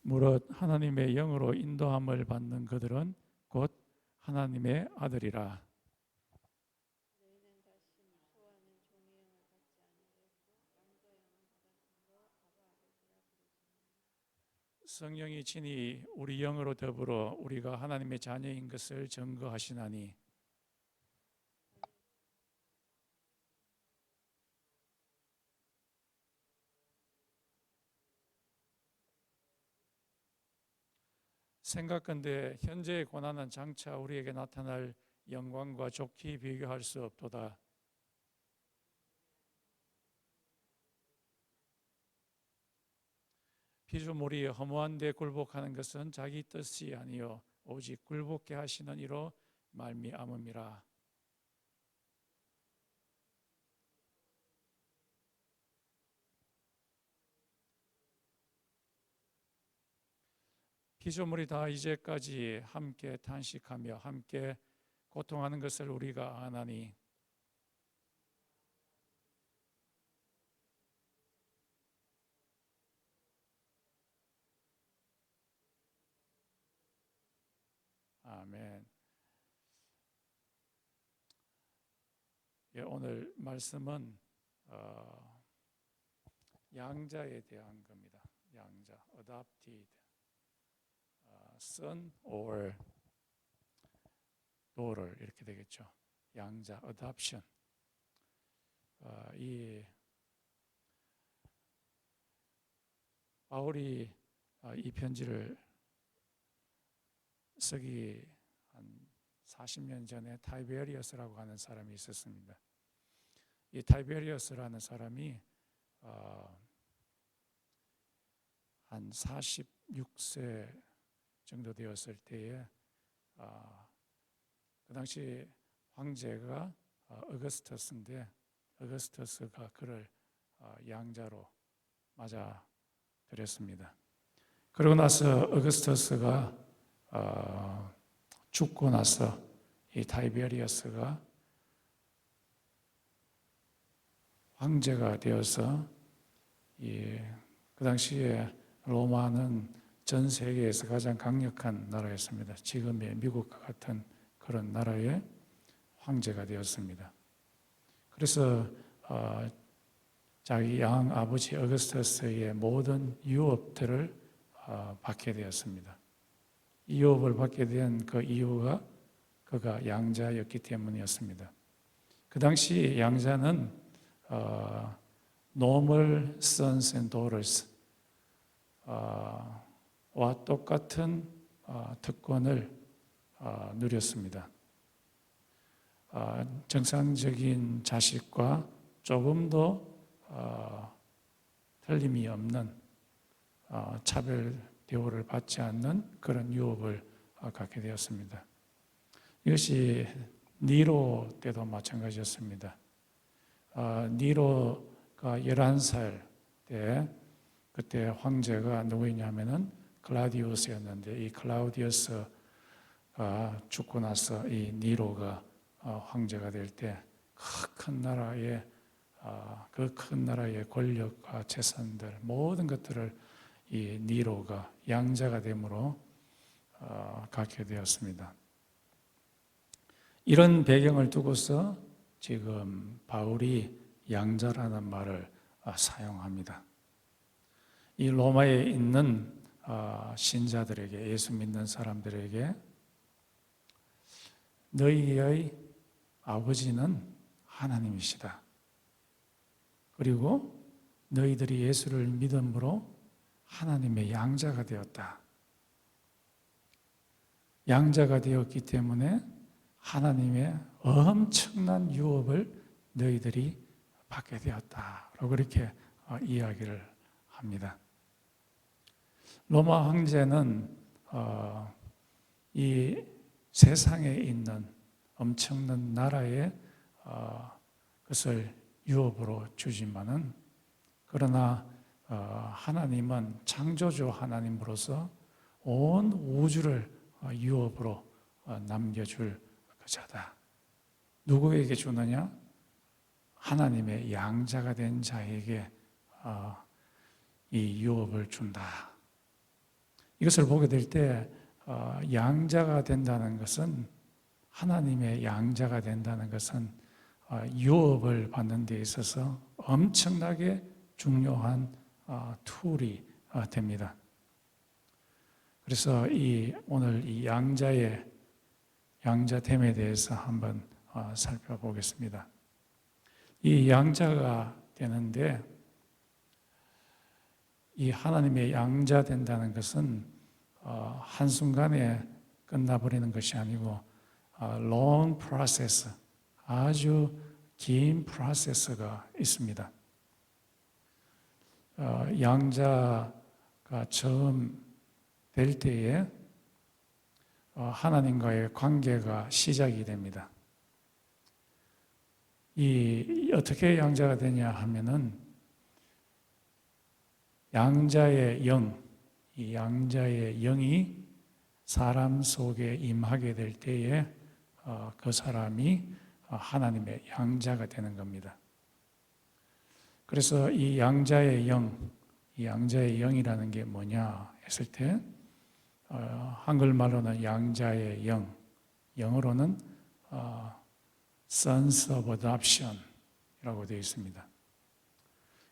무릇 하나님의 영으로 인도함을 받는 그들은 곧 하나님의 아들이라. 성령이 친히 우리 영으로 더불어 우리가 하나님의 자녀인 것을 증거하시나니 생각건대 현재의 고난은 장차 우리에게 나타날 영광과 좋게 비교할 수 없도다. 피조물이 허무한 데 굴복하는 것은 자기 뜻이 아니요 오직 굴복케 하시는 이로 말미암음이라. 피조물이 다 이제까지 함께 탄식하며 함께 고통하는 것을 우리가 아나니 아멘. 예, 오늘 말씀은 양자에 대한 겁니다. 양자, adopted son or daughter 이렇게 되겠죠. 양자, adoption. 이 바울이 이 편지를 쓰기 한 40년 전에 타이베리어스라고 하는 사람이 있었습니다. 이 타이베리어스라는 사람이 한 46세 정도 되었을 때에 그 당시 황제가 어거스터스인데 어거스터스가 그를 양자로 맞아 들였습니다. 그러고 나서 어거스터스가 죽고 나서 이 타이베리어스가 황제가 되어서 그 당시에 로마는 전 세계에서 가장 강력한 나라였습니다. 지금의 미국과 같은 그런 나라의 황제가 되었습니다. 그래서 자기 양 아버지 어거스터스의 모든 유업들을 받게 되었습니다. 유업을 받게 된 그 이유가 그가 양자였기 때문이었습니다. 그 당시 양자는 normal sons and daughters 와 똑같은 특권을 누렸습니다. 정상적인 자식과 조금도 틀림이 없는 차별 대우를 받지 않는 그런 유업을 갖게 되었습니다. 이것이 니로 때도 마찬가지였습니다. 니로가 11살 때 그때 황제가 누구였냐면은 클라우디우스였는데 이 클라우디우스가 죽고 나서 이 니로가 황제가 될 때 그 큰 나라의 권력과 재산들 모든 것들을 이 니로가 양자가 됨으로 갖게 되었습니다. 이런 배경을 두고서 지금 바울이 양자라는 말을 사용합니다. 이 로마에 있는 신자들에게, 예수 믿는 사람들에게 너희의 아버지는 하나님이시다. 그리고 너희들이 예수를 믿음으로 하나님의 양자가 되었다. 양자가 되었기 때문에 하나님의 엄청난 유업을 너희들이 받게 되었다라고 그렇게 이야기를 합니다. 로마 황제는 이 세상에 있는 엄청난 나라의 것을 유업으로 주지만은 그러나 하나님은 창조주 하나님으로서 온 우주를 유업으로 남겨줄 그자다. 누구에게 주느냐? 하나님의 양자가 된 자에게 이 유업을 준다. 이것을 보게 될 때 양자가 된다는 것은, 하나님의 양자가 된다는 것은 유업을 받는 데 있어서 엄청나게 중요한 툴이 됩니다. 그래서 오늘 이 양자됨에 대해서 한번 살펴보겠습니다. 이 양자가 되는데, 이 하나님의 양자 된다는 것은 한순간에 끝나버리는 것이 아니고 long process, 아주 긴 프로세스가 있습니다. 양자가 처음 될 때에 하나님과의 관계가 시작이 됩니다. 어떻게 양자가 되냐 하면은, 양자의 영, 이 양자의 영이 사람 속에 임하게 될 때에 그 사람이 하나님의 양자가 되는 겁니다. 그래서 이 양자의 영이라는 게 뭐냐 했을 때, 한글말로는 양자의 영어로는 Sons of Adoption이라고 되어 있습니다.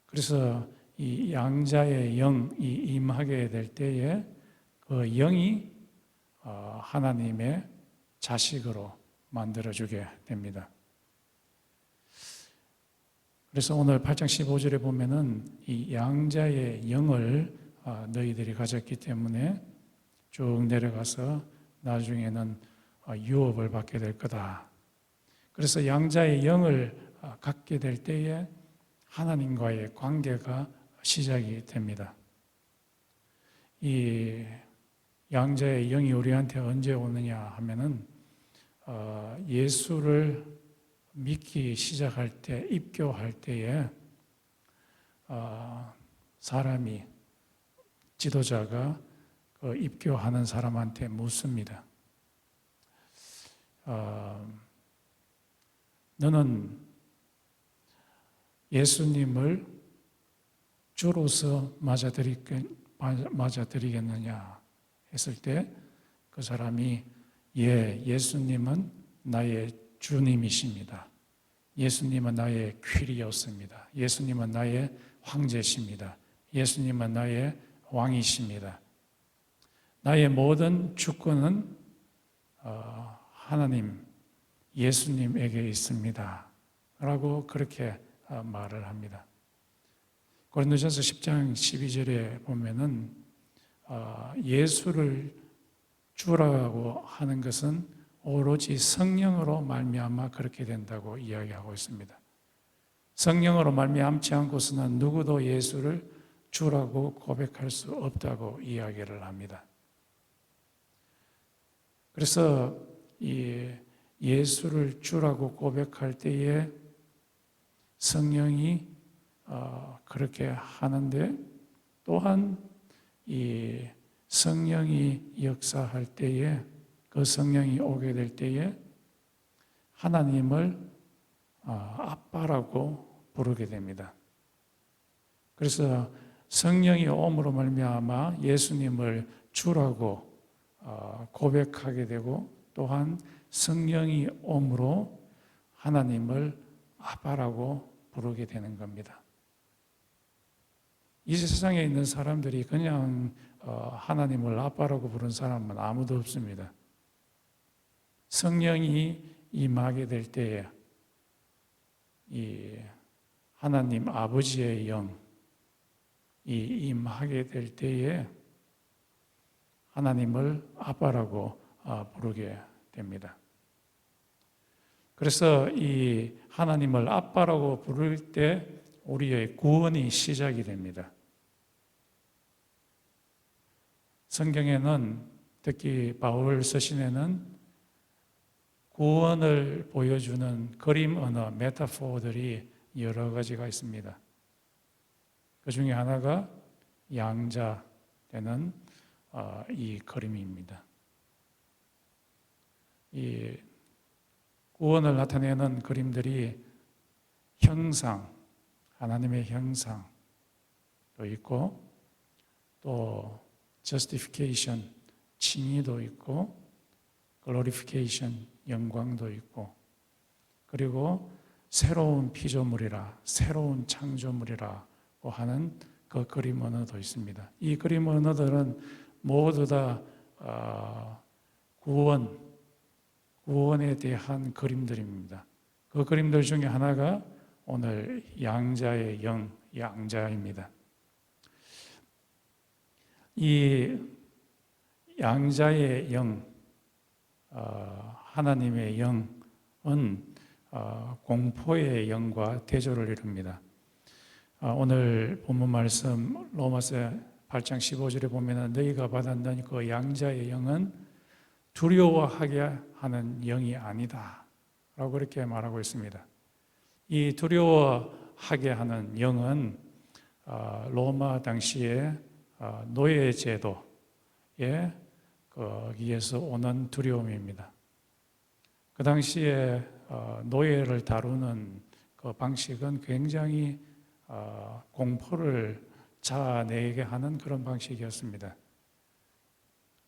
그래서 이 양자의 영이 임하게 될 때에 그 영이 하나님의 자식으로 만들어주게 됩니다. 그래서 오늘 8장 15절에 보면은 이 양자의 영을 너희들이 가졌기 때문에 쭉 내려가서 나중에는 유업을 받게 될 거다. 그래서 양자의 영을 갖게 될 때에 하나님과의 관계가 시작이 됩니다. 이 양자의 영이 우리한테 언제 오느냐 하면은 예수를 믿기 시작할 때, 입교할 때에 사람이, 지도자가 그 입교하는 사람한테 묻습니다. 너는 예수님을 주로서 맞아들이겠느냐 했을 때 그 사람이 예수님은 나의 주님이십니다. 예수님은 나의 퀴리오스입니다. 예수님은 나의 황제십니다. 예수님은 나의 왕이십니다. 나의 모든 주권은 하나님, 예수님에게 있습니다. 라고 그렇게 말을 합니다. 고린도전서 10장 12절에 보면은 예수를 주라고 하는 것은 오로지 성령으로 말미암아 그렇게 된다고 이야기하고 있습니다. 성령으로 말미암지 않고서는 누구도 예수를 주라고 고백할 수 없다고 이야기를 합니다. 그래서 이 예수를 주라고 고백할 때에 성령이 그렇게 하는데, 또한 이 성령이 역사할 때에, 그 성령이 오게 될 때에 하나님을 아빠라고 부르게 됩니다. 그래서 성령이 오므로 말미암아 예수님을 주라고 고백하게 되고, 또한 성령이 오므로 하나님을 아빠라고 부르게 되는 겁니다. 이 세상에 있는 사람들이 그냥 하나님을 아빠라고 부른 사람은 아무도 없습니다. 성령이 임하게 될 때에 이 하나님 아버지의 영이 임하게 될 때에 하나님을 아빠라고 부르게 됩니다. 그래서 이 하나님을 아빠라고 부를 때 우리의 구원이 시작이 됩니다. 성경에는, 특히 바울 서신에는 구원을 보여주는 그림 언어, 메타포들이 여러 가지가 있습니다. 그 중에 하나가 양자 되는 이 그림입니다. 이 구원을 나타내는 그림들이 형상, 하나님의 형상도 있고, 또 justification, 칭의도 있고, glorification, 영광도 있고, 그리고 새로운 피조물이라, 새로운 창조물이라고 하는 그 그림 언어도 있습니다. 이 그림 언어들은 모두 다 구원에 대한 그림들입니다. 그 그림들 중에 하나가 오늘 양자의 영, 양자입니다. 이 양자의 영, 하나님의 영은 공포의 영과 대조를 이룹니다. 오늘 본문 말씀 로마서 8장 15절에 보면 너희가 받았는 그 양자의 영은 두려워하게 하는 영이 아니다 라고 그렇게 말하고 있습니다. 이 두려워하게 하는 영은 로마 당시에 노예 제도에 거기에서 오는 두려움입니다. 그 당시에 노예를 다루는 그 방식은 굉장히 공포를 자아내게 하는 그런 방식이었습니다.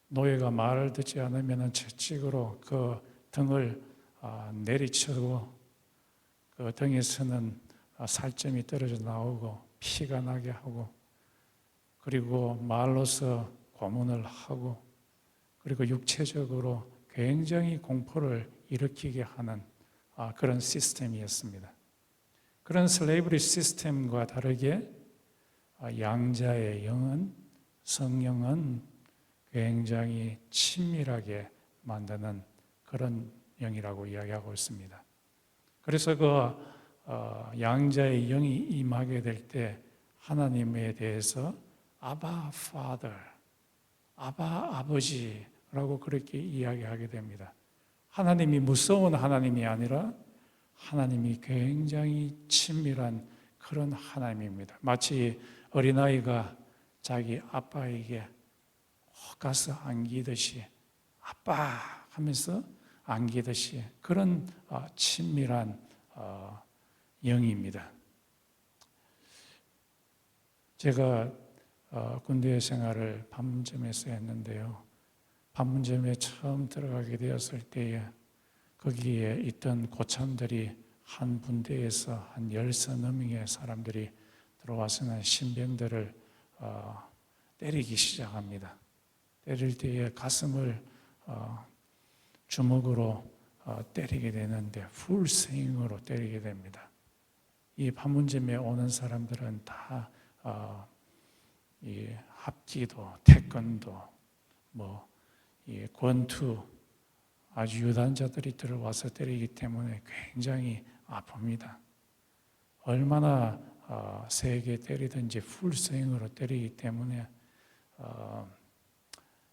노예가 말을 듣지 않으면 채찍으로 그 등을 내리치고 그 등에서는 살점이 떨어져 나오고 피가 나게 하고, 그리고 말로서 고문을 하고, 그리고 육체적으로 굉장히 공포를 일으키게 하는 그런 시스템이었습니다. 그런 슬레이브리 시스템과 다르게 양자의 영은, 성령은 굉장히 친밀하게 만드는 그런 영이라고 이야기하고 있습니다. 그래서 그 양자의 영이 임하게 될 때 하나님에 대해서 아바 파더, 아바 아버지라고 그렇게 이야기하게 됩니다. 하나님이 무서운 하나님이 아니라 하나님이 굉장히 친밀한 그런 하나님입니다. 마치 어린아이가 자기 아빠에게 가서 안기듯이, 아빠 하면서 안기듯이 그런 친밀한 영입니다. 제가 군대 생활을 판문점에서 했는데요. 판문점에 처음 들어가게 되었을 때에 거기에 있던 고참들이 한 분대에서 한 10서너 명의 사람들이 들어와서는 신병들을 때리기 시작합니다. 때릴 때에 가슴을 주먹으로 때리게 되는데 풀스윙으로 때리게 됩니다. 이 판문점에 오는 사람들은 다 이 합기도, 태권도, 이 권투, 아주 유단자들이 들어와서 때리기 때문에 굉장히 아픕니다. 얼마나 세게 때리든지 풀스윙으로 때리기 때문에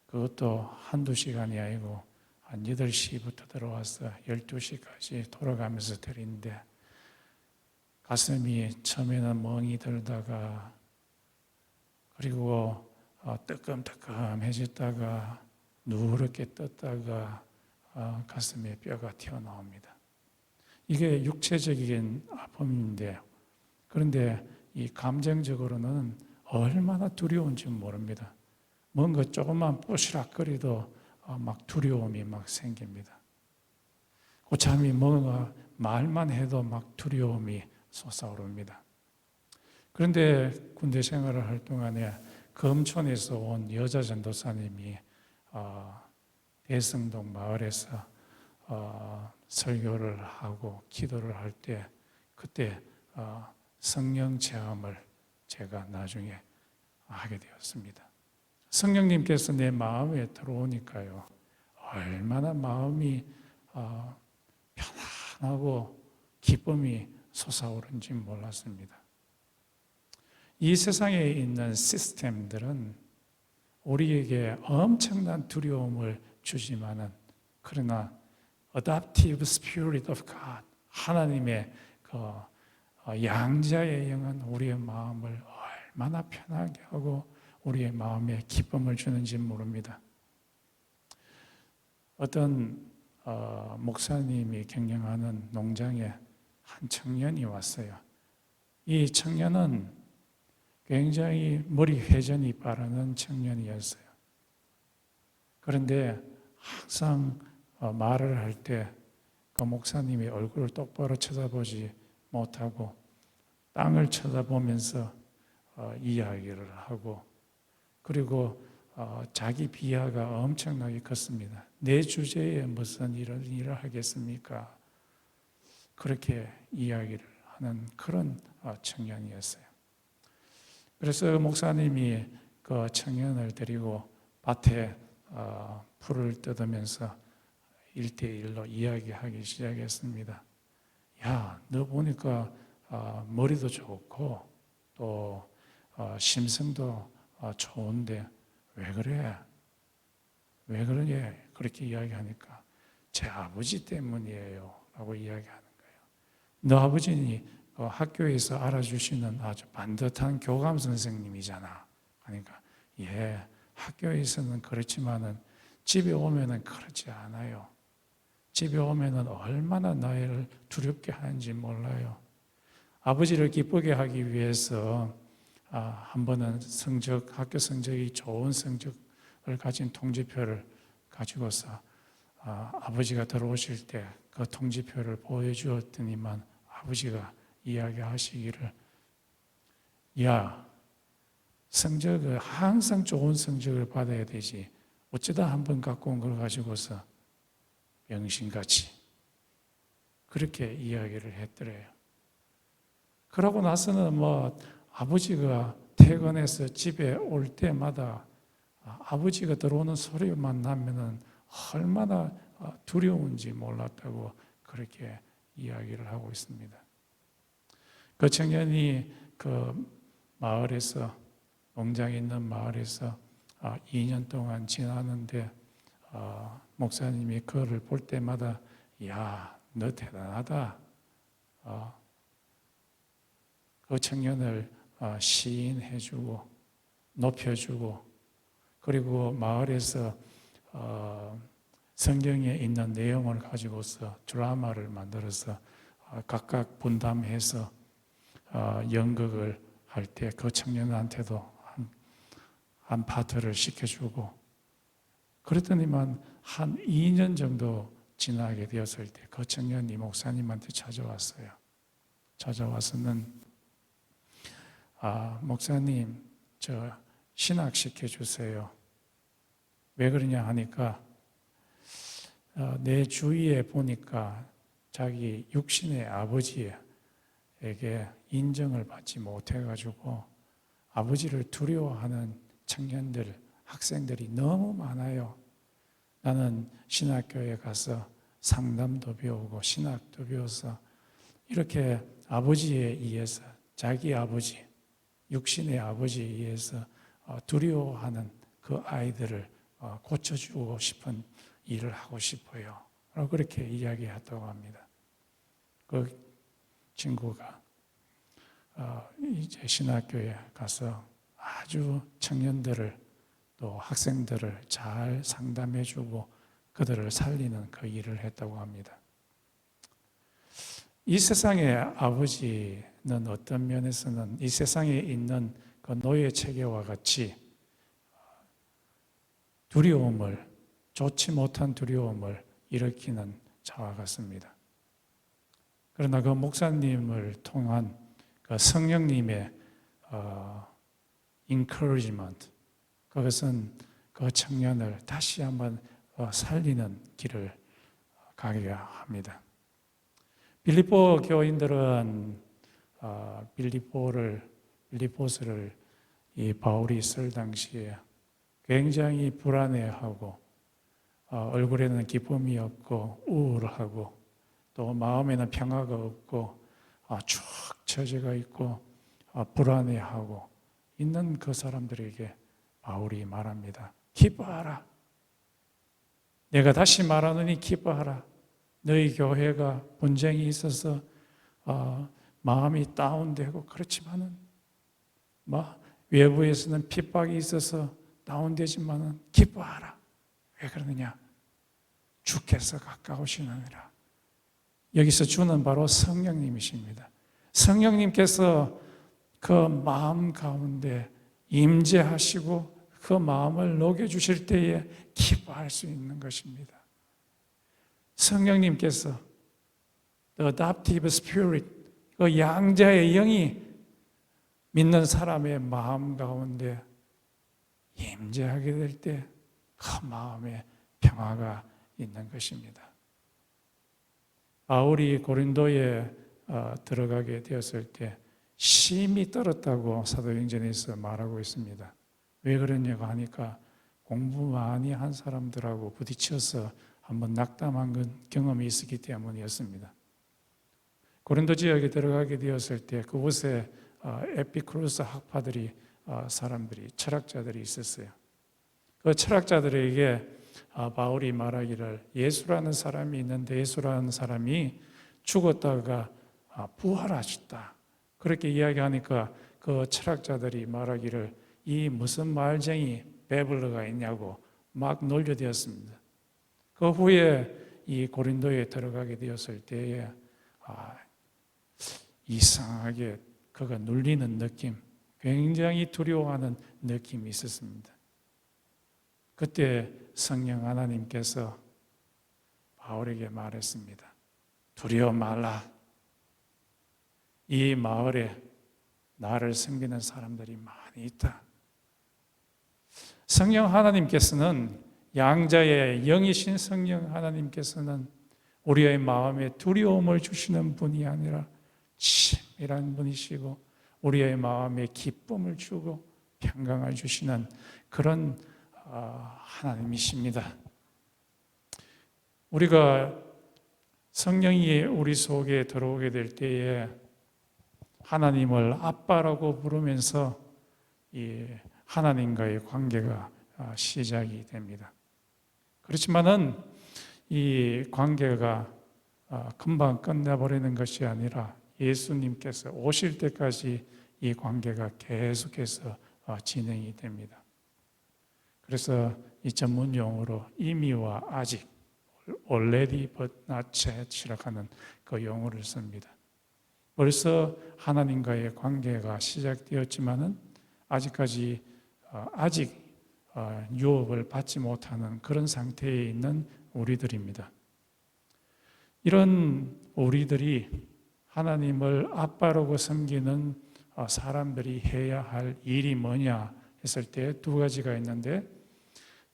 그것도 한두 시간이 아니고 한 8시부터 들어와서 12시까지 돌아가면서 때리는데 가슴이 처음에는 멍이 들다가 그리고 뜨끔뜨끔해졌다가 누렇게 떴다가 가슴에 뼈가 튀어나옵니다. 이게 육체적인 아픔인데, 그런데 이 감정적으로는 얼마나 두려운지 모릅니다. 뭔가 조금만 뽀시락거리도 막 두려움이 막 생깁니다. 고참이 뭔가 말만 해도 막 두려움이 솟아오릅니다. 그런데 군대 생활을 할 동안에 금촌에서 온 여자 전도사님이 대성동 마을에서 설교를 하고 기도를 할 때 그때 성령 체험을 제가 나중에 하게 되었습니다. 성령님께서 내 마음에 들어오니까요, 얼마나 마음이 편안하고 기쁨이 솟아오른지 몰랐습니다. 이 세상에 있는 시스템들은 우리에게 엄청난 두려움을 주지만은, 그러나 Adoptive Spirit of God, 하나님의 그 양자의 영은 우리의 마음을 얼마나 편하게 하고 우리의 마음에 기쁨을 주는지 모릅니다. 어떤 목사님이 경영하는 농장에 한 청년이 왔어요. 이 청년은 굉장히 머리 회전이 빠르는 청년이었어요. 그런데 항상 말을 할 때 그 목사님이 얼굴을 똑바로 쳐다보지 못하고 땅을 쳐다보면서 이야기를 하고, 그리고 자기 비하가 엄청나게 컸습니다. 내 주제에 무슨 이런 일을 하겠습니까? 그렇게 이야기를 하는 그런 청년이었어요. 그래서 목사님이 그 청년을 데리고 밭에 풀을 뜯으면서 1대1로 이야기하기 시작했습니다. 야, 너 보니까 머리도 좋고 또 심성도 좋은데 왜 그래? 왜 그러냐? 그렇게 이야기하니까 제 아버지 때문이에요 라고 이야기하는 거예요. 너 아버지는 학교에서 알아주시는 아주 반듯한 교감 선생님이잖아. 그러니까 예, 학교에서는 그렇지만은 집에 오면은 그렇지 않아요. 집에 오면은 얼마나 나를 두렵게 하는지 몰라요. 아버지를 기쁘게 하기 위해서 한 번은 학교 성적이 좋은 성적을 가진 통지표를 가지고서 아버지가 들어오실 때 그 통지표를 보여주었더니만 아버지가 이야기하시기를, 야, 성적을 항상 좋은 성적을 받아야 되지 어쩌다 한 번 갖고 온 걸 가지고서 병신같이 그렇게 이야기를 했더래요. 그러고 나서는 아버지가 퇴근해서 집에 올 때마다 아버지가 들어오는 소리만 나면은 얼마나 두려운지 몰랐다고 그렇게 이야기를 하고 있습니다. 그 청년이 그 마을에서, 농장에 있는 마을에서 2년 동안 지나는데 목사님이 그를 볼 때마다 야, 너 대단하다. 그 청년을 시인해주고 높여주고, 그리고 마을에서 성경에 있는 내용을 가지고서 드라마를 만들어서 각각 분담해서 연극을 할 때 그 청년한테도 한 파트를 시켜주고, 그랬더니만 한 2년 정도 지나게 되었을 때 그 청년이 목사님한테 찾아왔어요. 찾아와서는 목사님, 저 신학 시켜주세요. 왜 그러냐 하니까 내 주위에 보니까 자기 육신의 아버지에게 인정을 받지 못해가지고 아버지를 두려워하는 청년들, 학생들이 너무 많아요. 나는 신학교에 가서 상담도 배우고 신학도 배워서 이렇게 아버지에 의해서, 자기 아버지, 육신의 아버지에 의해서 두려워하는 그 아이들을 고쳐주고 싶은 일을 하고 싶어요. 그렇게 이야기했다고 합니다. 그 친구가 이제 신학교에 가서 아주 청년들을 또 학생들을 잘 상담해주고 그들을 살리는 그 일을 했다고 합니다. 이 세상의 아버지는 어떤 면에서는 이 세상에 있는 그 노예 체계와 같이 두려움을, 좋지 못한 두려움을 일으키는 자와 같습니다. 그러나 그 목사님을 통한 그 성령님의 encouragement, 그것은 그 청년을 다시 한번 살리는 길을 가게 합니다. 빌립보 교인들은 빌립보서를 이 바울이 쓸 당시에 굉장히 불안해하고 얼굴에는 기쁨이 없고 우울하고 또 마음에는 평화가 없고 축 처져가 있고 불안해하고 있는 그 사람들에게 바울이 말합니다. 기뻐하라. 내가 다시 말하노니 기뻐하라. 너희 교회가 분쟁이 있어서 마음이 다운되고 그렇지만은 외부에서는 핍박이 있어서 다운되지만은 기뻐하라. 왜 그러느냐? 주께서 가까우시느니라. 여기서 주는 바로 성령님이십니다. 성령님께서 그 마음 가운데 임재하시고 그 마음을 녹여주실 때에 기뻐할 수 있는 것입니다. 성령님께서 The Adoptive Spirit, 그 양자의 영이 믿는 사람의 마음 가운데 임재하게 될 때 그 마음에 평화가 있는 것입니다. 바울이 고린도에 들어가게 되었을 때 심히 떨었다고 사도행전에서 말하고 있습니다. 왜 그러냐고 하니까 공부 많이 한 사람들하고 부딪혀서 한번 낙담한 경험이 있었기 때문이었습니다. 고린도 지역에 들어가게 되었을 때 그곳에 에피쿠로스 학파들이 사람들이 철학자들이 있었어요. 그 철학자들에게 바울이 말하기를 예수라는 사람이 있는데 예수라는 사람이 죽었다가 부활하셨다. 그렇게 이야기하니까 그 철학자들이 말하기를 이 무슨 말쟁이 베블러가 있냐고 막 놀려대었습니다. 그 후에 이 고린도에 들어가게 되었을 때에 이상하게 그가 눌리는 느낌, 굉장히 두려워하는 느낌이 있었습니다. 그때 성령 하나님께서 바울에게 말했습니다. 두려워 말라. 이 마을에 나를 섬기는 사람들이 많이 있다. 성령 하나님께서는 양자의 영이신 성령 하나님께서는 우리의 마음에 두려움을 주시는 분이 아니라 친밀한 분이시고 우리의 마음에 기쁨을 주고 평강을 주시는 그런 하나님이십니다. 우리가 성령이 우리 속에 들어오게 될 때에 하나님을 아빠라고 부르면서 이 하나님과의 관계가 시작이 됩니다. 그렇지만은 이 관계가 금방 끝나버리는 것이 아니라 예수님께서 오실 때까지 이 관계가 계속해서 진행이 됩니다. 그래서 이 전문 용어로 이미와 아직, already but not yet이라고 하는 그 용어를 씁니다. 벌써 하나님과의 관계가 시작되었지만은 아직까지 아직 유업을 받지 못하는 그런 상태에 있는 우리들입니다. 이런 우리들이 하나님을 아빠라고 섬기는 사람들이 해야 할 일이 뭐냐 했을 때 두 가지가 있는데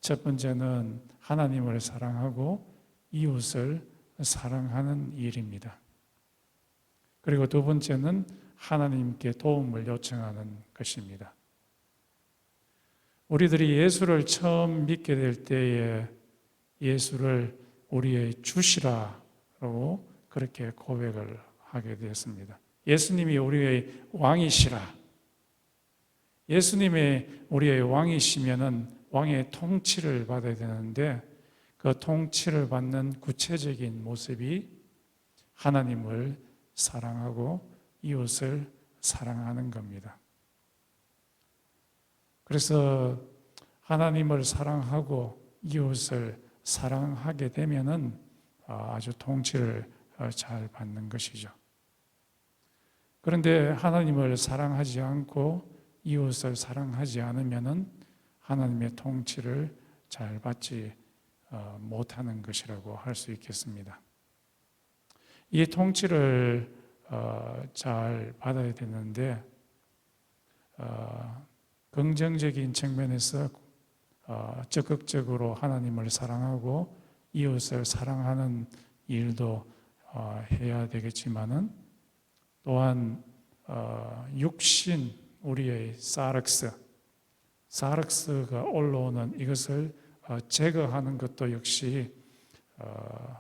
첫 번째는 하나님을 사랑하고 이웃을 사랑하는 일입니다. 그리고 두 번째는 하나님께 도움을 요청하는 것입니다. 우리들이 예수를 처음 믿게 될 때에 예수를 우리의 주시라고 그렇게 고백을 하게 되었습니다. 예수님이 우리의 왕이시라. 예수님이 우리의 왕이시면은 왕의 통치를 받아야 되는데 그 통치를 받는 구체적인 모습이 하나님을 사랑하고 이웃을 사랑하는 겁니다. 그래서 하나님을 사랑하고 이웃을 사랑하게 되면은 아주 통치를 잘 받는 것이죠. 그런데 하나님을 사랑하지 않고 이웃을 사랑하지 않으면은 하나님의 통치를 잘 받지 못하는 것이라고 할 수 있겠습니다. 이 통치를 잘 받아야 되는데 긍정적인 측면에서 적극적으로 하나님을 사랑하고 이웃을 사랑하는 일도 해야 되겠지만은 또한 육신 우리의 사르스가 올라오는 이것을 제거하는 것도 역시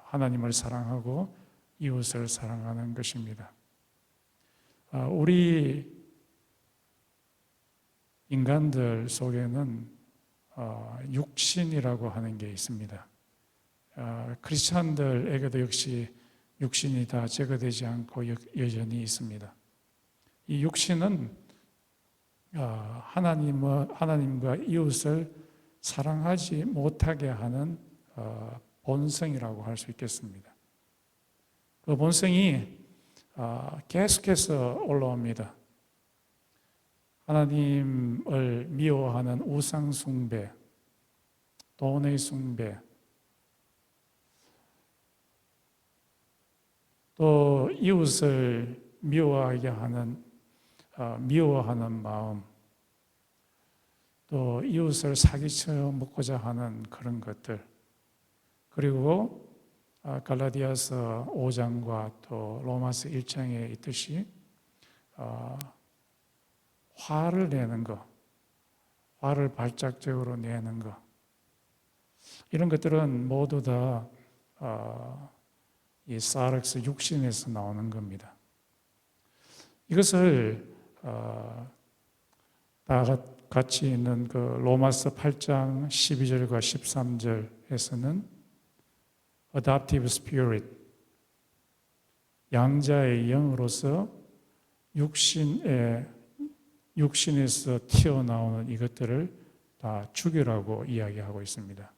하나님을 사랑하고 이웃을 사랑하는 것입니다. 우리 인간들 속에는 육신이라고 하는 게 있습니다. 크리스천들에게도 역시 육신이 다 제거되지 않고 여전히 있습니다. 이 육신은 하나님과 이웃을 사랑하지 못하게 하는 본성이라고 할 수 있겠습니다. 그 본성이 계속해서 올라옵니다. 하나님을 미워하는 우상 숭배, 돈의 숭배, 또 이웃을 미워하게 하는 미워하는 마음, 또 이웃을 사기쳐 먹고자 하는 그런 것들, 그리고 갈라디아서 5장과 또 로마서 1장에 있듯이 화를 내는 것, 화를 발작적으로 내는 것, 이런 것들은 모두 다 이 사르스 육신에서 나오는 겁니다. 이것을 다 같이 있는 그 로마서 8장 12절과 13절에서는 adoptive spirit, 양자의 영으로서 육신에서 튀어나오는 이것들을 다 죽이라고 이야기하고 있습니다.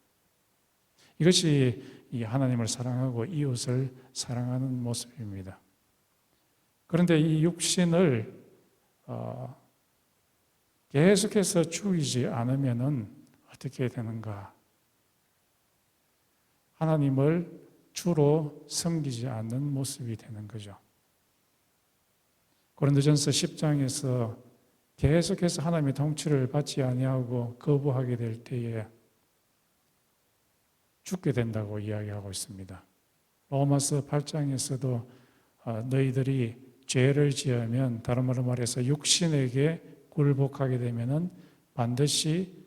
이것이 이 하나님을 사랑하고 이웃을 사랑하는 모습입니다. 그런데 이 육신을 계속해서 죽이지 않으면 어떻게 되는가? 하나님을 주로 섬기지 않는 모습이 되는 거죠. 고린도전서 10장에서 계속해서 하나님의 통치를 받지 아니하고 거부하게 될 때에 죽게 된다고 이야기하고 있습니다. 로마서 8장에서도 너희들이 죄를 지으면, 다른 말로 말해서 육신에게 굴복하게 되면은 반드시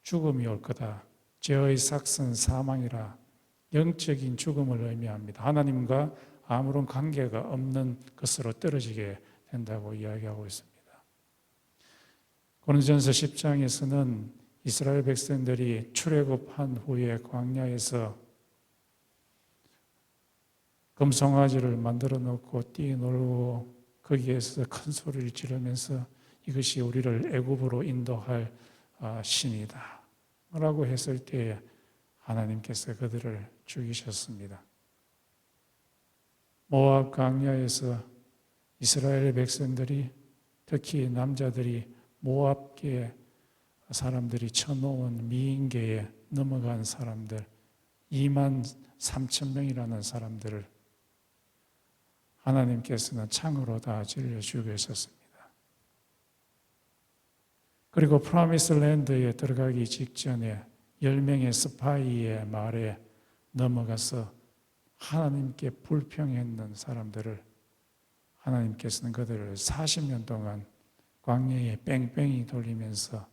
죽음이 올 거다. 죄의 삭은 사망이라, 영적인 죽음을 의미합니다. 하나님과 아무런 관계가 없는 것으로 떨어지게 된다고 이야기하고 있습니다. 고린도전서 10장에서는 이스라엘 백성들이 출애굽한 후에 광야에서 금송아지를 만들어 놓고 뛰놀고 거기에서 큰 소리를 지르면서 이것이 우리를 애굽으로 인도할 신이다 라고 했을 때에 하나님께서 그들을 죽이셨습니다. 모압 광야에서 이스라엘 백성들이, 특히 남자들이 모압계 사람들이 쳐놓은 미인계에 넘어간 사람들 2만 3천 명이라는 사람들을 하나님께서는 창으로 다 찔러 죽이셨습니다. 그리고 프로미스 랜드에 들어가기 직전에 10명의 스파이의 말에 넘어가서 하나님께 불평했는 사람들을 하나님께서는 그들을 40년 동안 광야에 뺑뺑이 돌리면서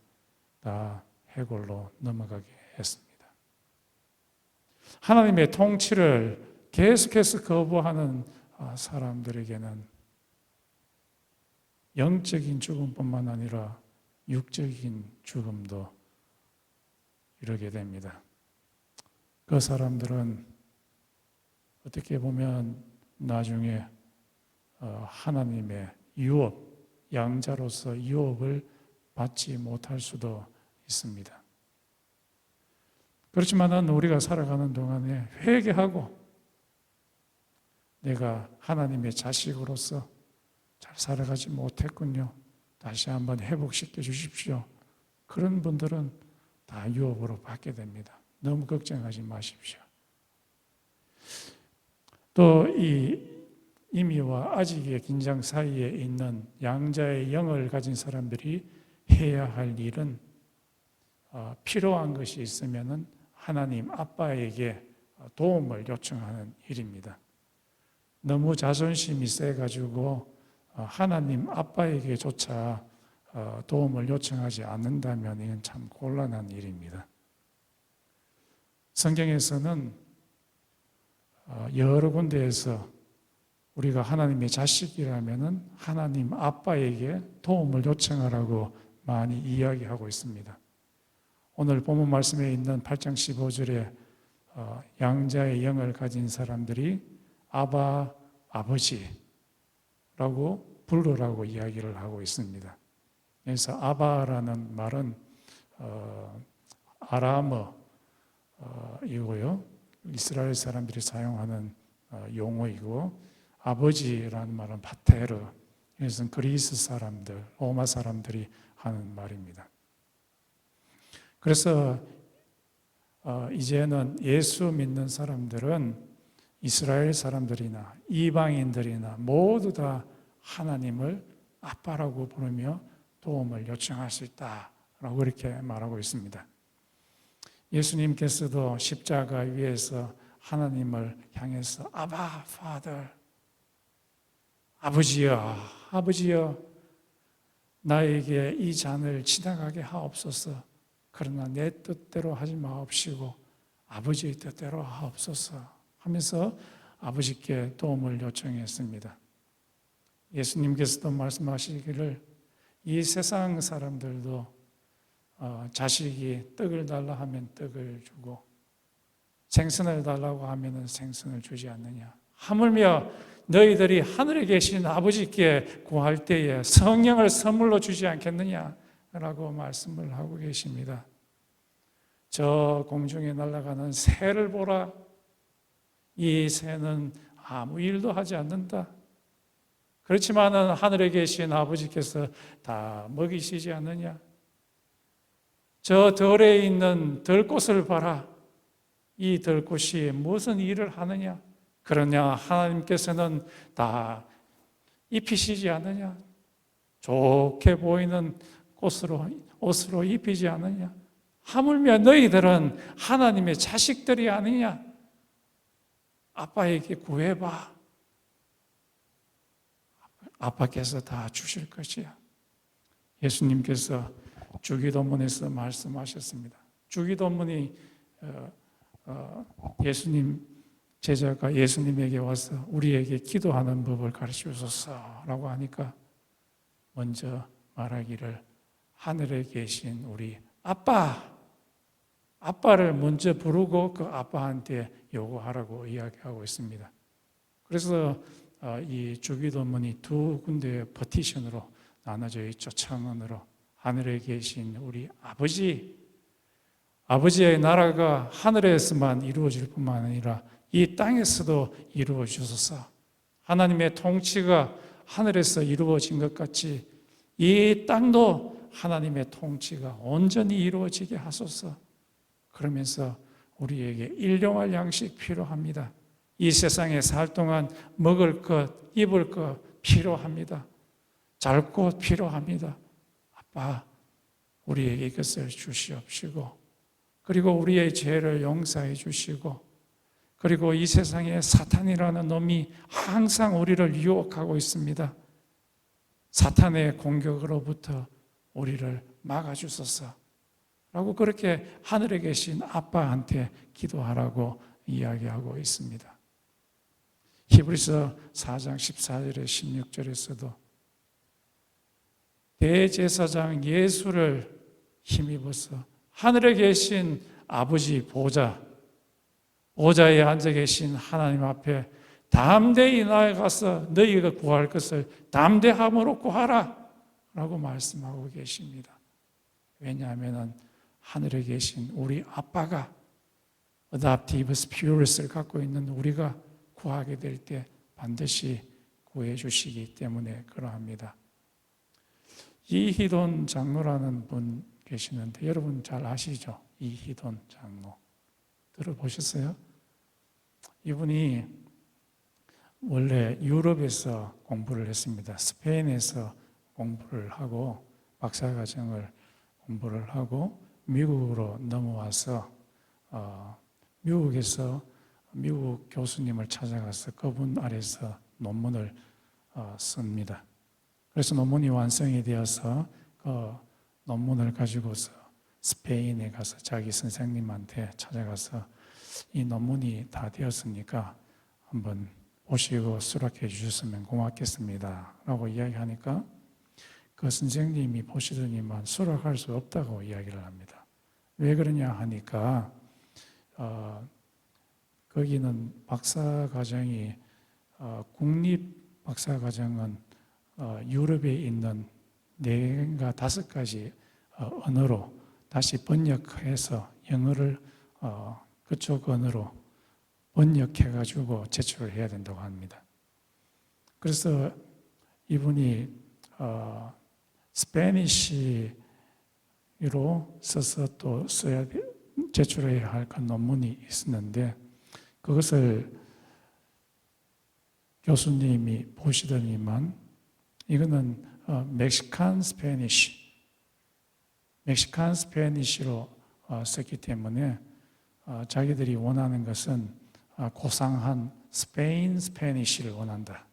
다 해골로 넘어가게 했습니다. 하나님의 통치를 계속해서 거부하는 사람들에게는 영적인 죽음뿐만 아니라 육적인 죽음도 이르게 됩니다. 그 사람들은 어떻게 보면 나중에 하나님의 유업, 양자로서 유업을 받지 못할 수도 있습니다. 그렇지만은 우리가 살아가는 동안에 회개하고 내가 하나님의 자식으로서 잘 살아가지 못했군요. 다시 한번 회복시켜 주십시오. 그런 분들은 다 유업으로 받게 됩니다. 너무 걱정하지 마십시오. 또 이 이미와 아직의 긴장 사이에 있는 양자의 영을 가진 사람들이 해야 할 일은 필요한 것이 있으면 하나님 아빠에게 도움을 요청하는 일입니다. 너무 자존심이 세가지고 하나님 아빠에게조차 도움을 요청하지 않는다면 이건 참 곤란한 일입니다. 성경에서는 여러 군데에서 우리가 하나님의 자식이라면 하나님 아빠에게 도움을 요청하라고 많이 이야기하고 있습니다. 오늘 본문 말씀에 있는 8장 15절에 양자의 영을 가진 사람들이 아바, 아버지라고 부르라고 이야기를 하고 있습니다. 그래서 아바라는 말은 아람어이고요. 이스라엘 사람들이 사용하는 용어이고, 아버지라는 말은 파테르, 이것은 그리스 사람들, 로마 사람들이 하는 말입니다. 그래서 이제는 예수 믿는 사람들은 이스라엘 사람들이나 이방인들이나 모두 다 하나님을 아빠라고 부르며 도움을 요청할 수 있다라고 이렇게 말하고 있습니다. 예수님께서도 십자가 위에서 하나님을 향해서 아바 파더, 아버지여, 아버지여, 나에게 이 잔을 지나가게 하옵소서. 그러나 내 뜻대로 하지 마옵시고 아버지의 뜻대로 하옵소서 하면서 아버지께 도움을 요청했습니다. 예수님께서도 말씀하시기를 이 세상 사람들도 자식이 떡을 달라 하면 떡을 주고 생선을 달라고 하면 생선을 주지 않느냐. 하물며 너희들이 하늘에 계신 아버지께 구할 때에 성령을 선물로 주지 않겠느냐 라고 말씀을 하고 계십니다. 저 공중에 날아가는 새를 보라. 이 새는 아무 일도 하지 않는다. 그렇지만은 하늘에 계신 아버지께서 다 먹이시지 않느냐. 저 들에 있는 들꽃을 봐라. 이 들꽃이 무슨 일을 하느냐. 그러냐 하나님께서는 다 입히시지 않느냐. 좋게 보이는 옷으로 입히지 않느냐. 하물며 너희들은 하나님의 자식들이 아니냐. 아빠에게 구해봐. 아빠께서 다 주실 것이야. 예수님께서 주기도문에서 말씀하셨습니다. 주기도문이 예수님 제자가 예수님에게 와서 우리에게 기도하는 법을 가르치소서라고 하니까 먼저 말하기를 하늘에 계신 우리 아빠를 먼저 부르고 그 아빠한테 요구하라고 이야기하고 있습니다. 그래서 이 주기도문이 두 군데의 퍼티션으로 나눠져 있죠. 청원으로 하늘에 계신 우리 아버지의 나라가 하늘에서만 이루어질 뿐만 아니라 이 땅에서도 이루어지소서. 하나님의 통치가 하늘에서 이루어진 것 같이 이 땅도 하나님의 통치가 온전히 이루어지게 하소서. 그러면서 우리에게 일용할 양식 필요합니다. 이 세상에 살 동안 먹을 것, 입을 것 필요합니다. 잘 곳 필요합니다. 아빠, 우리에게 이것을 주시옵시고, 그리고 우리의 죄를 용서해 주시고, 그리고 이 세상에 사탄이라는 놈이 항상 우리를 유혹하고 있습니다. 사탄의 공격으로부터 우리를 막아주소서 라고 그렇게 하늘에 계신 아빠한테 기도하라고 이야기하고 있습니다. 히브리서 4장 14절에 16절에서도 대제사장 예수를 힘입어서 하늘에 계신 아버지 보좌에 앉아 계신 하나님 앞에 담대히 나아가서 너희가 구할 것을 담대함으로 구하라 라고 말씀하고 계십니다. 왜냐하면 하늘에 계신 우리 아빠가 Adoptive Spirit을 갖고 있는 우리가 구하게 될 때 반드시 구해 주시기 때문에 그러합니다. 이희돈 장로라는 분 계시는데 여러분 잘 아시죠? 이희돈 장로 들어보셨어요? 이분이 원래 유럽에서 공부를 했습니다. 스페인에서 공부를 하고 박사과정을 공부를 하고 미국으로 넘어와서 미국에서 미국 교수님을 찾아가서 그분 아래서 논문을 씁니다. 그래서 논문이 완성이 되어서 그 논문을 가지고서 스페인에 가서 자기 선생님한테 찾아가서 이 논문이 다 되었으니까 한번 보시고 수락해 주셨으면 고맙겠습니다 라고 이야기하니까 그 선생님이 보시더니만 수락할 수 없다고 이야기를 합니다. 왜 그러냐 하니까 거기는 박사과정이 국립 박사과정은 유럽에 있는 4개인가 5가지 언어로 다시 번역해서 영어를 그쪽 언어로 번역해가지고 제출을 해야 된다고 합니다. 그래서 이분이 스페니쉬로 써서 또 제출해야 할 그 논문이 있었는데 그것을 교수님이 보시더니만 이거는 멕시칸 스페니쉬로 썼기 때문에 자기들이 원하는 것은 고상한 스페인 스페니쉬를 원한다.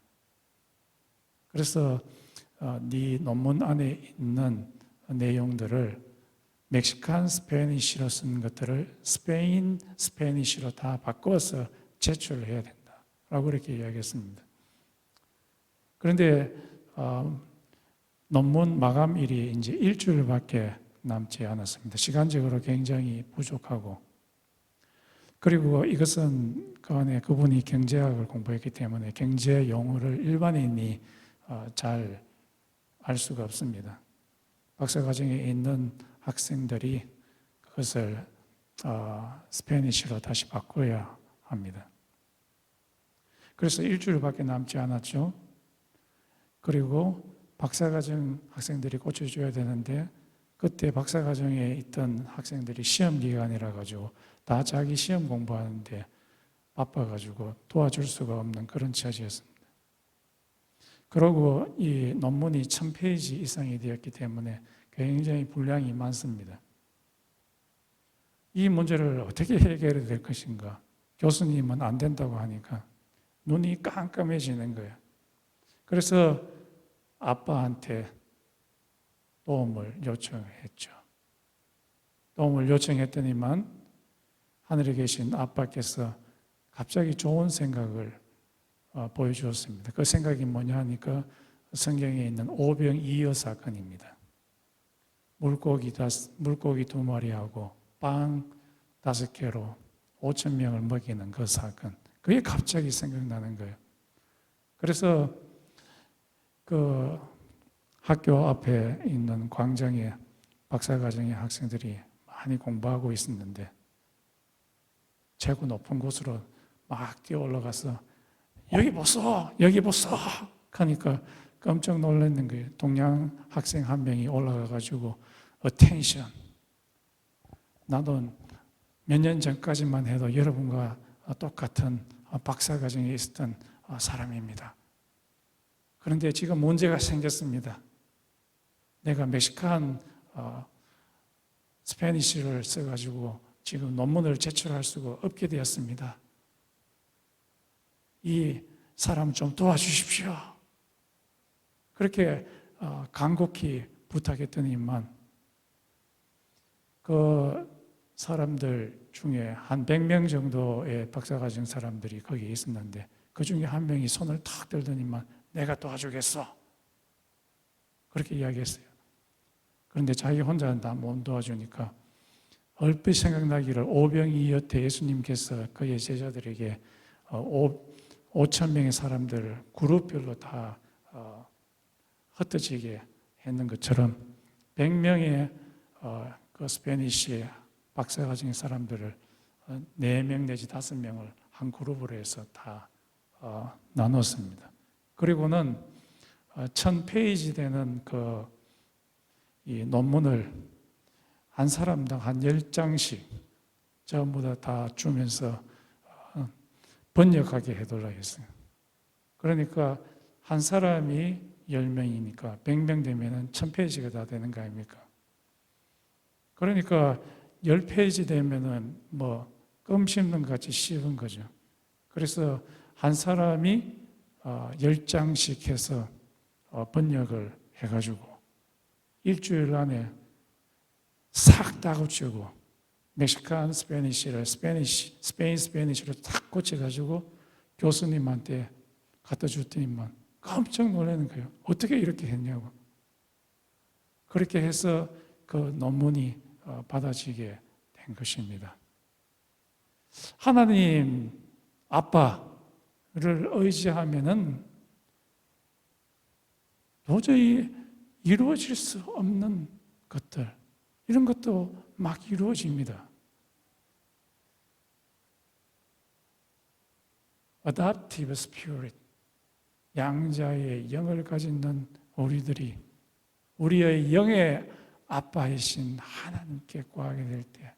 그래서 네 논문 안에 있는 내용들을 멕시칸 스페니쉬로 쓴 것들을 스페인 스페니쉬로 다 바꿔서 제출을 해야 된다. 라고 이렇게 이야기했습니다. 그런데 논문 마감일이 이제 일주일밖에 남지 않았습니다. 시간적으로 굉장히 부족하고, 그리고 이것은 그 안에 그분이 경제학을 공부했기 때문에 경제 용어를 일반인이 잘 알 수가 없습니다. 박사과정에 있는 학생들이 그것을 스페니쉬로 다시 바꿔야 합니다. 그래서 일주일밖에 남지 않았죠. 그리고 박사과정 학생들이 고쳐줘야 되는데 그때 박사과정에 있던 학생들이 시험 기간이라 가지고 다 자기 시험 공부하는데 바빠가지고 도와줄 수가 없는 그런 처지였습니다. 그리고 이 논문이 1000페이지 이상이 되었기 때문에 굉장히 분량이 많습니다. 이 문제를 어떻게 해결해야 될 것인가? 교수님은 안 된다고 하니까 눈이 깜깜해지는 거예요. 그래서 아빠한테 도움을 요청했죠. 도움을 요청했더니만 하늘에 계신 아빠께서 갑자기 좋은 생각을 보여주었습니다. 그 생각이 뭐냐 하니까 성경에 있는 오병이어 사건입니다. 물고기 2마리하고 빵 5개로 5,000명을 먹이는 그 사건. 그게 갑자기 생각나는 거예요. 그래서 그 학교 앞에 있는 광장에 박사과정의 학생들이 많이 공부하고 있었는데 최고 높은 곳으로 막 뛰어 올라가서 여기 보소 하니까 깜짝 놀랐는 거예요. 동양 학생 한 명이 올라가가지고 attention, 나도 몇 년 전까지만 해도 여러분과 똑같은 박사과정에 있었던 사람입니다. 그런데 지금 문제가 생겼습니다. 내가 멕시칸 스페니쉬를 써가지고 지금 논문을 제출할 수가 없게 되었습니다. 이 사람 좀 도와주십시오. 그렇게 간곡히 부탁했더니만 그 사람들 중에 한 100명 정도의 박사과정 사람들이 거기에 있었는데 그 중에 한 명이 손을 탁 들더니만 내가 도와주겠어. 그렇게 이야기했어요. 그런데 자기 혼자는 다 못 도와주니까 얼핏 생각나기를 오병이어 때 예수님께서 그의 제자들에게 5,000명의 사람들을 그룹별로 다 흩어지게 했는 것처럼 100명의 그 스페니쉬 박사과정의 사람들을 4명 내지 5명을 한 그룹으로 해서 다 나눴습니다. 그리고는 1000페이지 되는 이 논문을 한 사람당 한 10장씩 전부 다 주면서 번역하게 해달라고 했어요. 그러니까 한 사람이 10명이니까 100명 되면 1000페이지가 다 되는 거 아닙니까? 그러니까 10페이지 되면은 껌 씹는 것 같이 씹은 거죠. 그래서 한 사람이 10장씩 해서 번역을 해가지고 일주일 안에 싹 다 고치고 멕시칸 스페니쉬를 스페인 스페니쉬로 탁 고쳐가지고 교수님한테 갖다 줬더니만 깜짝 놀라는 거예요. 어떻게 이렇게 했냐고. 그렇게 해서 그 논문이 받아지게 된 것입니다. 하나님 아빠를 의지하면은 도저히 이루어질 수 없는 것들, 이런 것도 막 이루어집니다. Adoptive spirit, 양자의 영을 가진 우리들이 우리의 영의 아빠이신 하나님께 구하게 될 때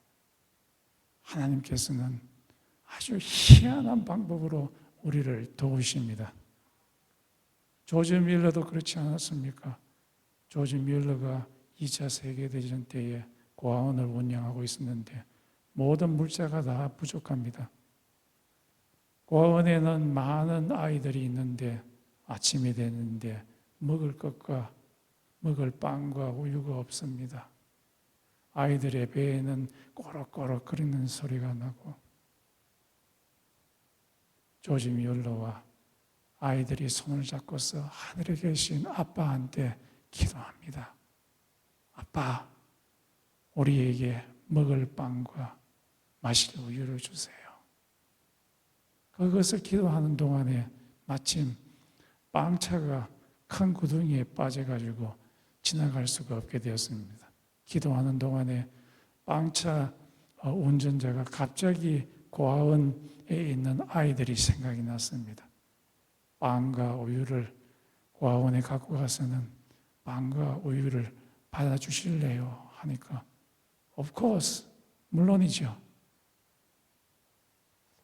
하나님께서는 아주 희한한 방법으로 우리를 도우십니다. 조지 밀러도 그렇지 않았습니까? 조지 밀러가 2차 세계대전 때에 고아원을 운영하고 있었는데 모든 물자가 다 부족합니다. 고아원에는 많은 아이들이 있는데 아침이 됐는데 먹을 것과 먹을 빵과 우유가 없습니다. 아이들의 배에는 꼬락꼬락 거리는 소리가 나고 조지 밀러와 아이들이 손을 잡고서 하늘에 계신 아빠한테 기도합니다. 아빠, 우리에게 먹을 빵과 마실 우유를 주세요. 그것을 기도하는 동안에 마침 빵차가 큰 구덩이에 빠져가지고 지나갈 수가 없게 되었습니다. 기도하는 동안에 빵차 운전자가 갑자기 고아원에 있는 아이들이 생각이 났습니다. 빵과 우유를 고아원에 갖고 가서는 빵과 우유를 받아주실래요? 하니까 Of course, 물론이죠.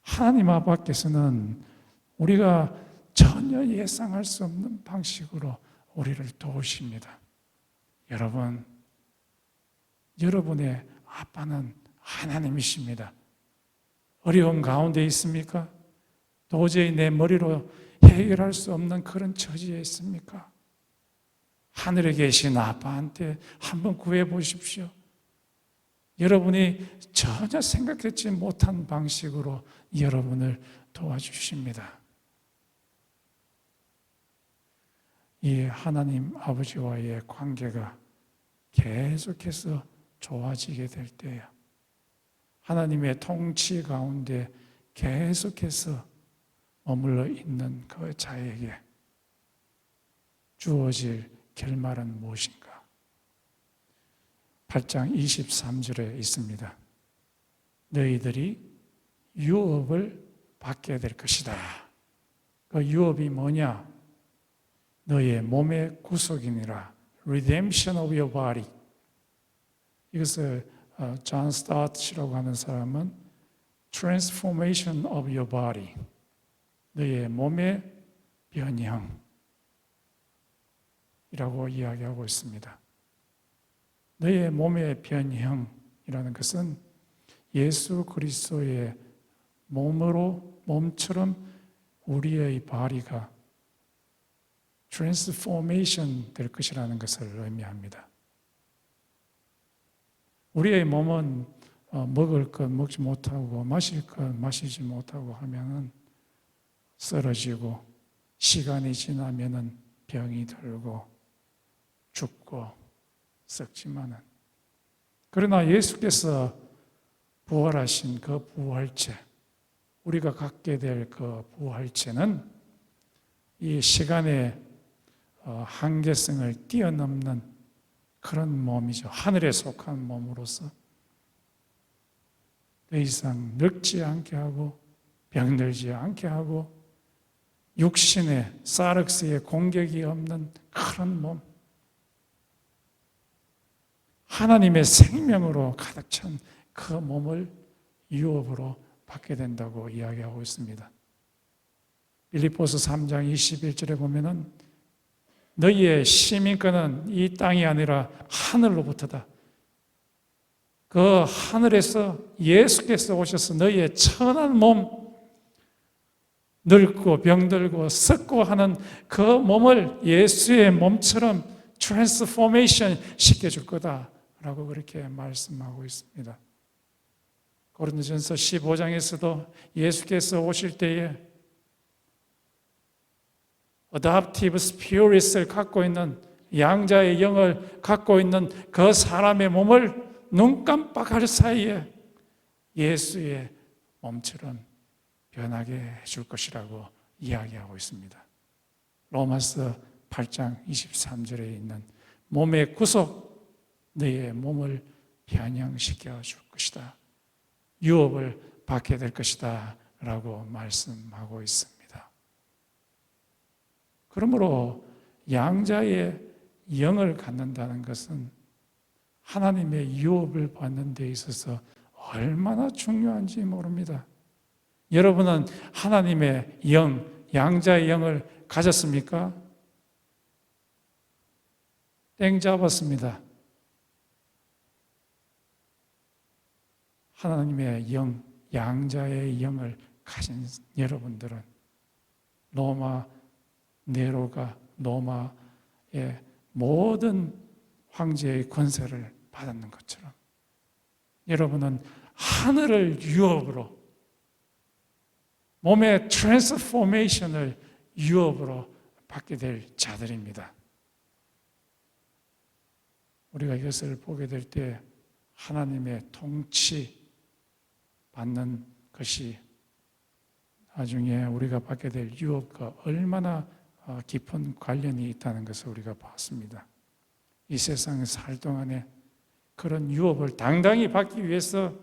하나님 아빠께서는 우리가 전혀 예상할 수 없는 방식으로 우리를 도우십니다. 여러분, 여러분의 아빠는 하나님이십니다. 어려운 가운데 있습니까? 도저히 내 머리로 해결할 수 없는 그런 처지에 있습니까? 하늘에 계신 아빠한테 한번 구해 보십시오. 여러분이 전혀 생각했지 못한 방식으로 여러분을 도와주십니다. 이 하나님 아버지와의 관계가 계속해서 좋아지게 될 때에 하나님의 통치 가운데 계속해서 머물러 있는 그 자에게 주어질 결말은 무엇인가? 8장 23절에 있습니다. 너희들이 유업을 받게 될 것이다. 그 유업이 뭐냐? 너의 몸의 구속이니라. Redemption of your body. 이것을 존 스타트라고 하는 사람은 Transformation of your body. 너의 몸의 변형이라고 이야기하고 있습니다. 너의 몸의 변형이라는 것은 예수 그리스도의 몸처럼 우리의 바디가 트랜스포메이션 될 것이라는 것을 의미합니다. 우리의 몸은 먹을 것 먹지 못하고 마실 것 마시지 못하고 하면은 쓰러지고 시간이 지나면은 병이 들고 죽고 썩지만은 그러나 예수께서 부활하신 그 부활체 우리가 갖게 될 그 부활체는 이 시간의 한계성을 뛰어넘는 그런 몸이죠. 하늘에 속한 몸으로서 더 이상 늙지 않게 하고 병들지 않게 하고 육신의 사륵스의 공격이 없는 그런 몸, 하나님의 생명으로 가득 찬 그 몸을 유업으로 받게 된다고 이야기하고 있습니다. 빌립보서 3장 21절에 보면은 너희의 시민권은 이 땅이 아니라 하늘로부터다. 그 하늘에서 예수께서 오셔서 너희의 천한 몸, 늙고 병들고 썩고 하는 그 몸을 예수의 몸처럼 트랜스포메이션 시켜줄 거다라고 그렇게 말씀하고 있습니다. 고린도전서 15장에서도 예수께서 오실 때에 Adoptive Spirit을 갖고 있는 양자의 영을 갖고 있는 그 사람의 몸을 눈 깜빡할 사이에 예수의 몸처럼 변하게 해줄 것이라고 이야기하고 있습니다. 로마서 8장 23절에 있는 몸의 구속, 너의 몸을 변형시켜 줄 것이다. 유업을 받게 될 것이다 라고 말씀하고 있습니다. 그러므로 양자의 영을 갖는다는 것은 하나님의 유업을 받는 데 있어서 얼마나 중요한지 모릅니다. 여러분은 하나님의 영, 양자의 영을 가졌습니까? 땡 잡았습니다. 하나님의 영, 양자의 영을 가진 여러분들은 로마 네로가 로마의 모든 황제의 권세를 받았는 것처럼 여러분은 하늘을 유업으로 몸의 트랜스포메이션을 유업으로 받게 될 자들입니다. 우리가 이것을 보게 될 때 하나님의 통치 받는 것이 나중에 우리가 받게 될 유업과 얼마나 깊은 관련이 있다는 것을 우리가 봤습니다. 이 세상에 살 동안에 그런 유업을 당당히 받기 위해서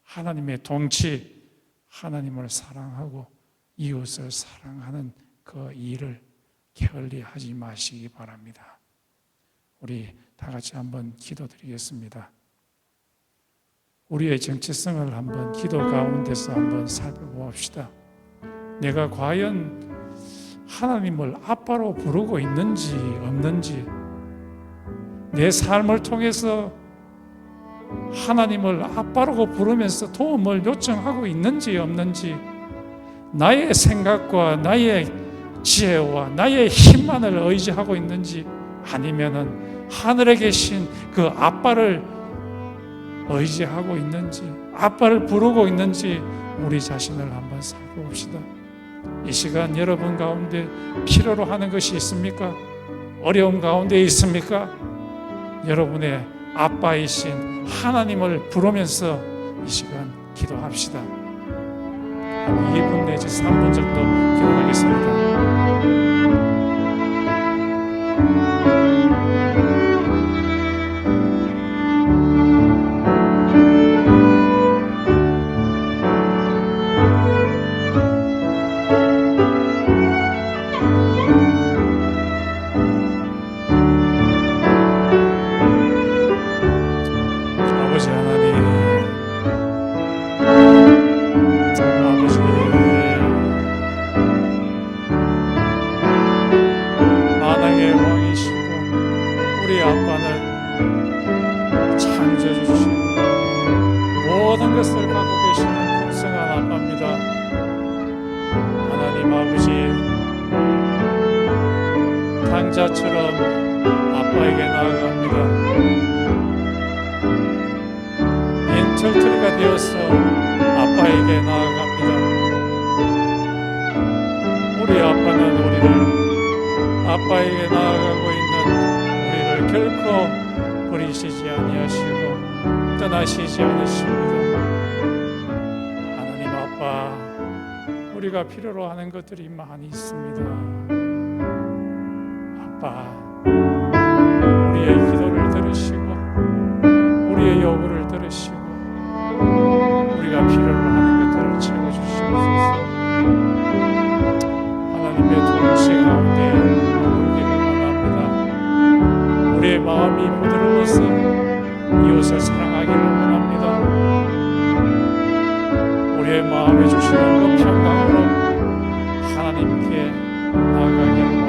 하나님의 통치, 하나님을 사랑하고 이웃을 사랑하는 그 일을 게을리 하지 마시기 바랍니다. 우리 다 같이 한번 기도드리겠습니다. 우리의 정체성을 한번 기도 가운데서 한번 살펴봅시다. 내가 과연 하나님을 아빠로 부르고 있는지 없는지, 내 삶을 통해서 하나님을 아빠라고 부르면서 도움을 요청하고 있는지 없는지, 나의 생각과 나의 지혜와 나의 힘만을 의지하고 있는지, 아니면은 하늘에 계신 그 아빠를 의지하고 있는지, 아빠를 부르고 있는지 우리 자신을 한번 살펴봅시다. 이 시간 여러분 가운데 필요로 하는 것이 있습니까? 어려움 가운데 있습니까? 여러분의 아빠이신 하나님을 부르면서 이 시간 기도합시다. 한 2분 내지 3분 정도 기도하겠습니다. 모든 것을 갖고 계시는 풍성한 아빠입니다. 하나님 아버지, 당자처럼 아빠에게 나아갑니다. 인털터리가 되어서 아빠에게 나아갑니다. 우리 아빠는 우리를, 아빠에게 나아가고 있는 우리를 결코 버리시지 아니하시고 떠나시지 않으십니다. 하나님 아빠, 우리가 필요로 하는 것들이 많이 있습니다. 아빠, 우리의 기도를 들으시고 우리의 요구를 들으시고 우리가 필요로 하는 것들을 채워주시옵소서. 하나님의 통치 가운데 머물기를 원합니다. 우리의 마음이 부드러워서 이웃을 사랑하기를 원합니다. 우리의 마음에 주시는 그 평강으로 하나님께 나아가기를